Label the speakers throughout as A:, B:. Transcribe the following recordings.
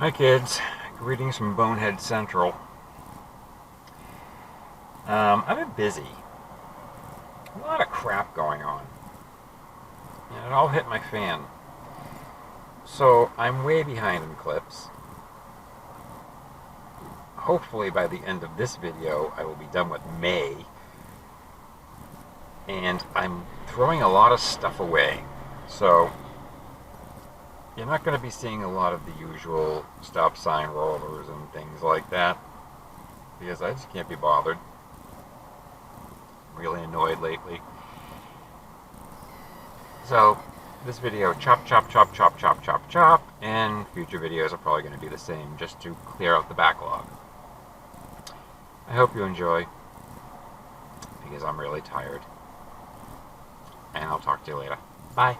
A: Hi kids, greetings from Bonehead Central. I've been busy. A lot of crap going on. And it all hit my fan. So I'm way behind in clips. Hopefully by the end of this video I will be done with May. And I'm throwing a lot of stuff away. So you're not going to be seeing a lot of the usual stop sign rollers and things like that, because I just can't be bothered. I'm really annoyed lately. So this video, chop, chop, chop, chop, chop, chop, chop, and future videos are probably going to be the same, just to clear out the backlog. I hope you enjoy, because I'm really tired. And I'll talk to you later. Bye.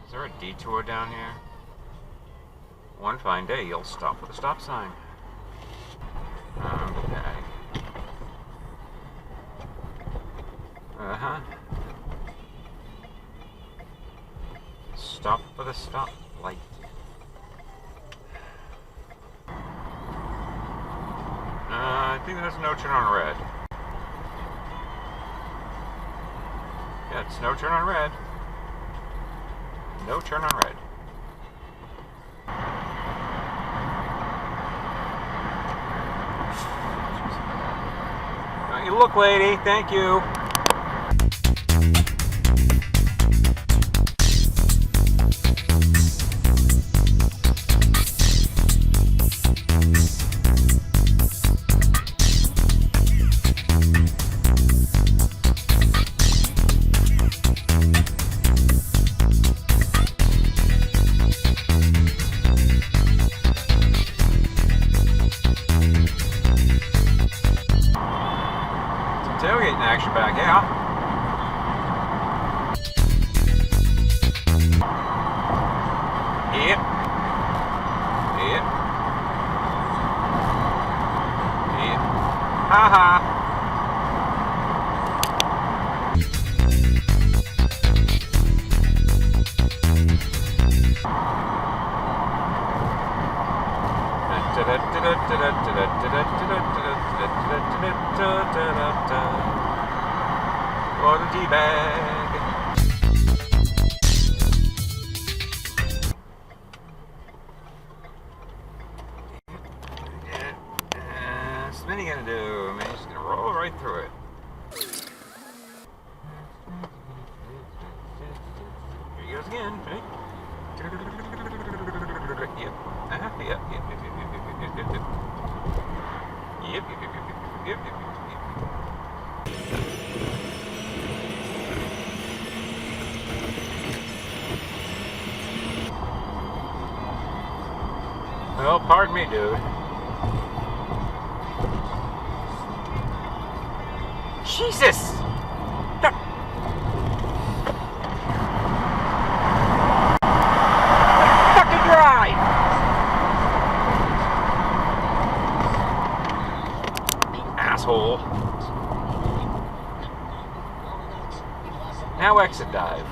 A: Is there a detour down here? One fine day you'll stop with a stop sign. Okay. Uh-huh. Stop for the stop light. I think there's no turn on red. Yeah, it's no turn on red. No turn on red. You look, lady. Thank you. Tailgating action back, yeah. Yep. Yep. Yep. Ha ha. For the D-bag. What's Smitty gonna do? Man, he's just gonna roll right through it. Here he goes again. Right? Yep. Yep. Well, pardon me, dude. Jesus! Fucking drive! Asshole. Now exit dive.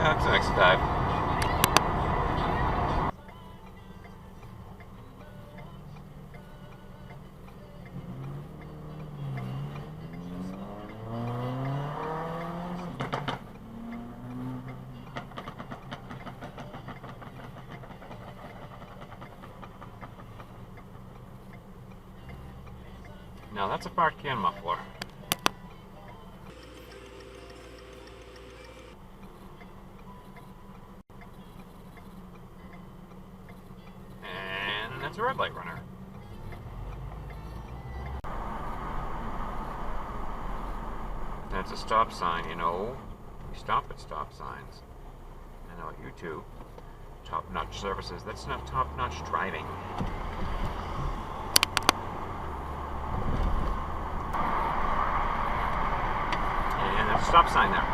A: That's an exit dive. Now that's a fart can muffler. And that's a red light runner. That's a stop sign, you know. stop signs. I know you two, top-notch services, that's not top-notch driving. And there's a stop sign there.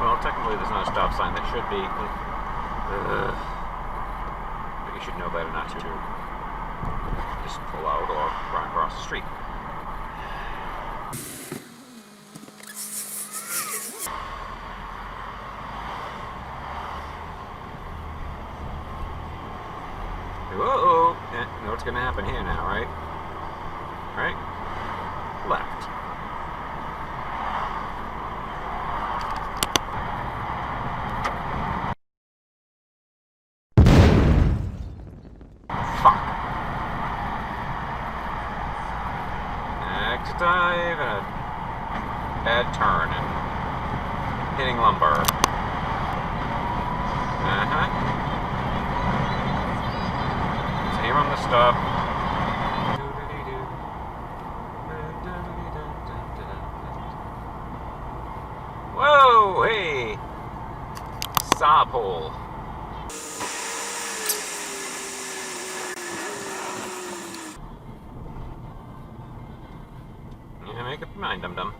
A: Well, technically there's not a stop sign. There should be. But you should know better not to just pull out or run across the street. Whoa! You know what's going to happen here now, right? Right? Left. Fuck. Next dive and a bad turn and hitting lumber. Same on the stop. Whoa, hey! Saw pole. Yeah, make up your mind, dum-dum.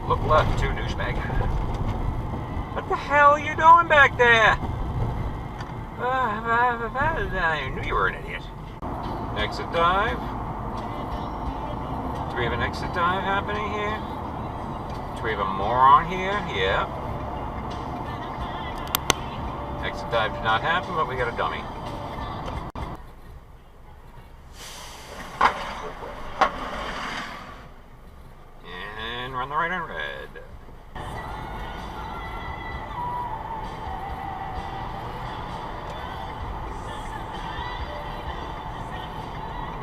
A: Look left, too, douchebag. What the hell are you doing back there? I knew you were an idiot. Exit dive. Do we have an exit dive happening here? Do we have a moron here? Yeah. Exit dive did not happen, but we got a dummy. And run the right on red.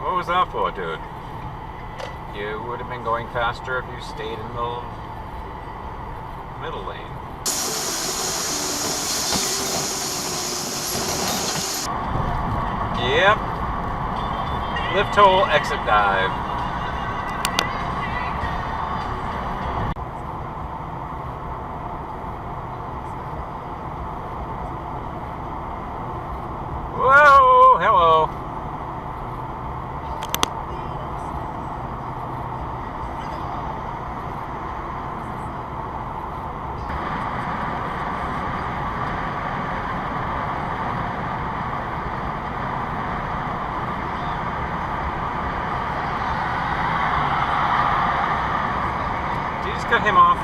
A: What was that for, dude? You would have been going faster if you stayed in the middle lane. Yep. Lift hole, exit dive. Whoa, hello. Cut him off.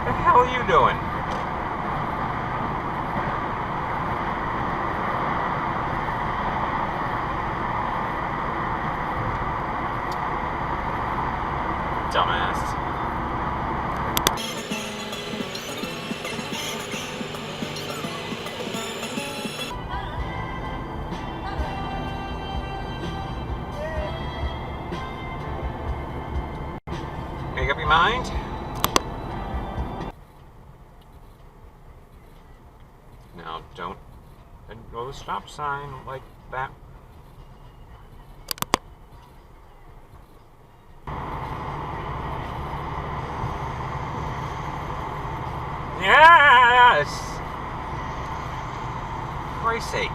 A: What the hell are you doing? Dumbass. Make up your mind. Now don't go the stop sign like that. Yes! For Christ's sake.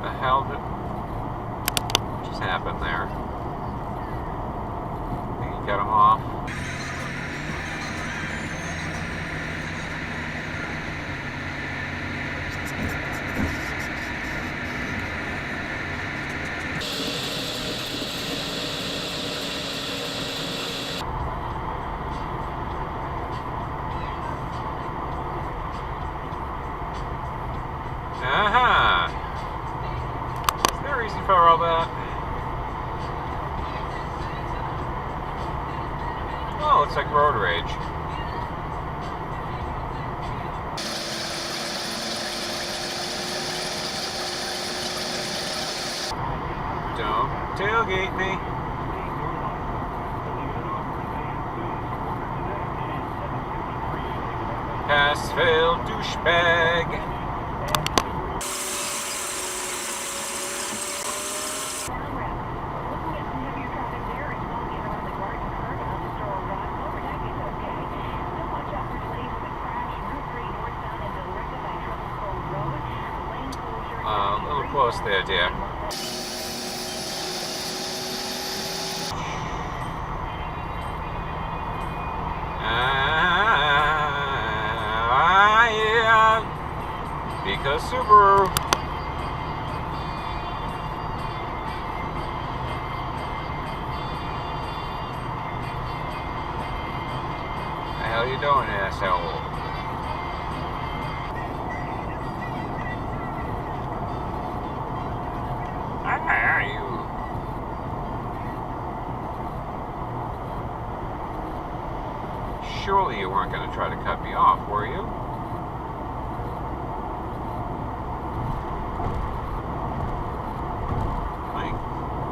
A: The hell just happened there? I think you cut him off. like road rage. Don't tailgate me. Pass fail, douchebag. A little close there, dear. Yeah. Because Subaru. The hell you doing, asshole? Surely you weren't going to try to cut me off, were you? I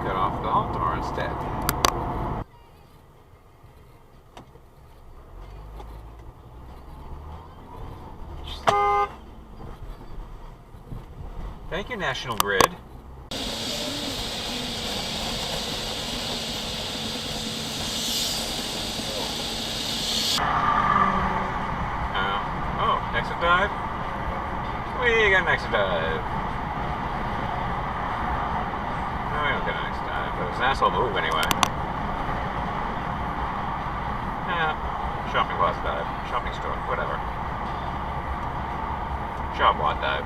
A: cut off the Altar instead. Thank you, National Grid. Exit dive? We got an exit dive. No, we don't get an exit dive, but it's an asshole move anyway. Yeah, shopping lot dive, shopping store, whatever. Shop lot dive.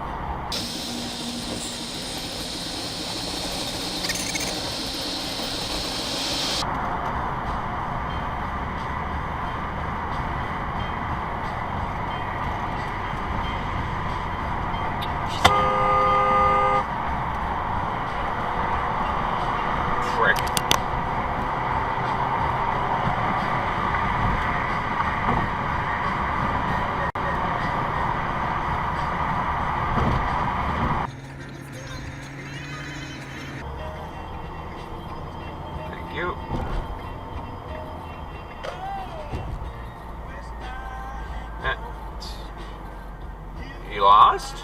A: You lost?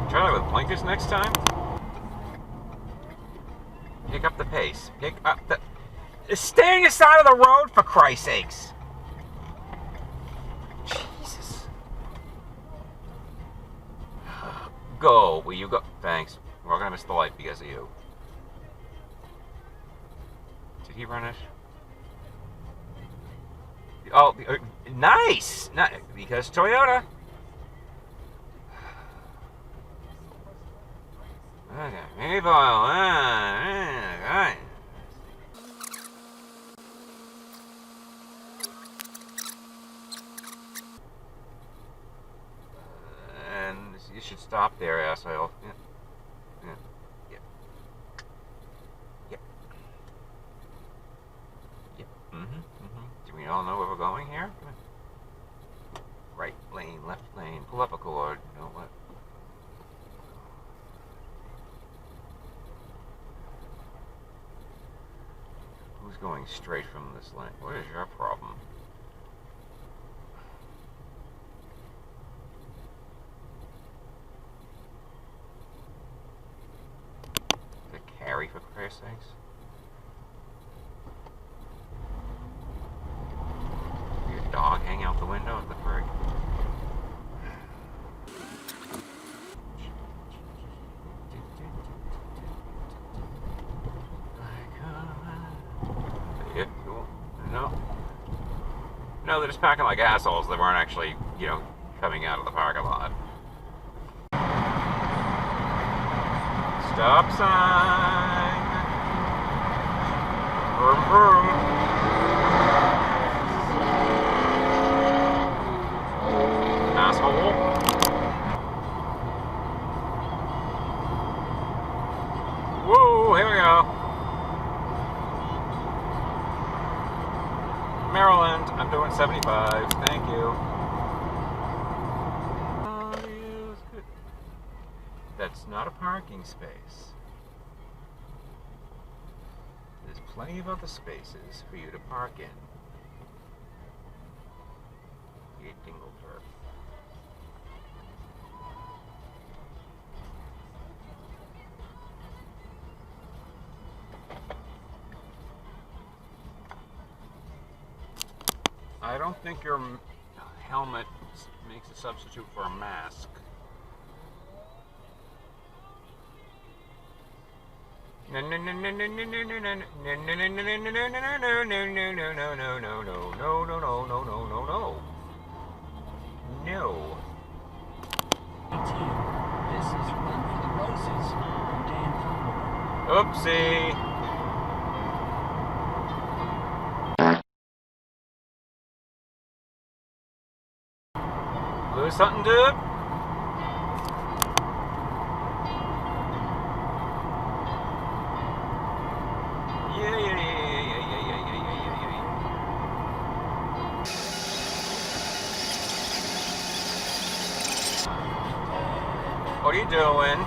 A: Try that with blinkers next time. Pick up the pace. Pick up the... Stay on your side of the road, for Christ's sakes! Jesus. Go. Will you go? Thanks. We're gonna miss the light because of you. Did he run it? Oh, nice! Not, because Toyota. Okay, maybe alright. And you should stop there, asshole. Yeah. Yep. Do we all know where we're going here? Right lane, left lane, pull up a cord. You know what? Who's going straight from this lane? What is your problem? The carry, for Christ's sakes. Your dog hang out the window at the frig. No, they're just packing like assholes. They weren't actually, coming out of the parking lot. Stop sign. Vroom, vroom. Asshole. I'm doing 75. Thank you. That's not a parking space. There's plenty of other spaces for you to park in. You Dingleturf. I don't think your helmet makes a substitute for a mask. No no no no no no no no no no no no no no no no no no no no. No.
B: This is Run for the Roses. Dan Fogel.
A: Oopsie. Lose something, dude? What are you doing?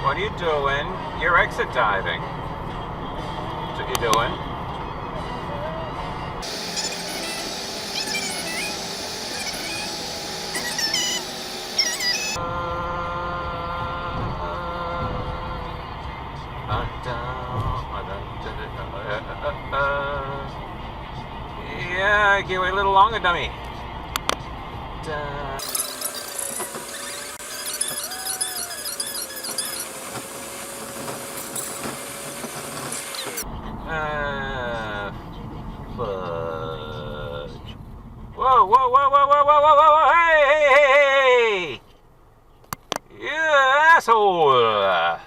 A: What are you doing? You're exit diving. That's what you're doing. Yeah, give it a little longer, dummy. Fudge. Whoa, whoa, whoa, whoa, whoa, whoa, whoa, whoa, hey, hey, hey, hey! You asshole!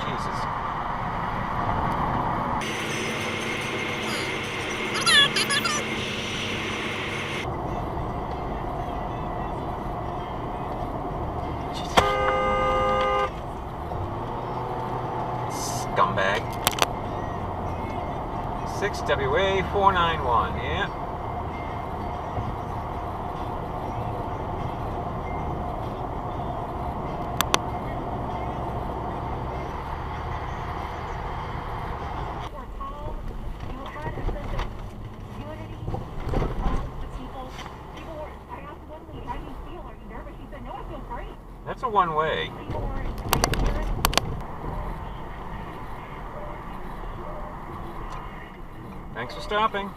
A: Jesus. Scumbag. 6WA491, yeah. That's a one-way. Thanks for stopping.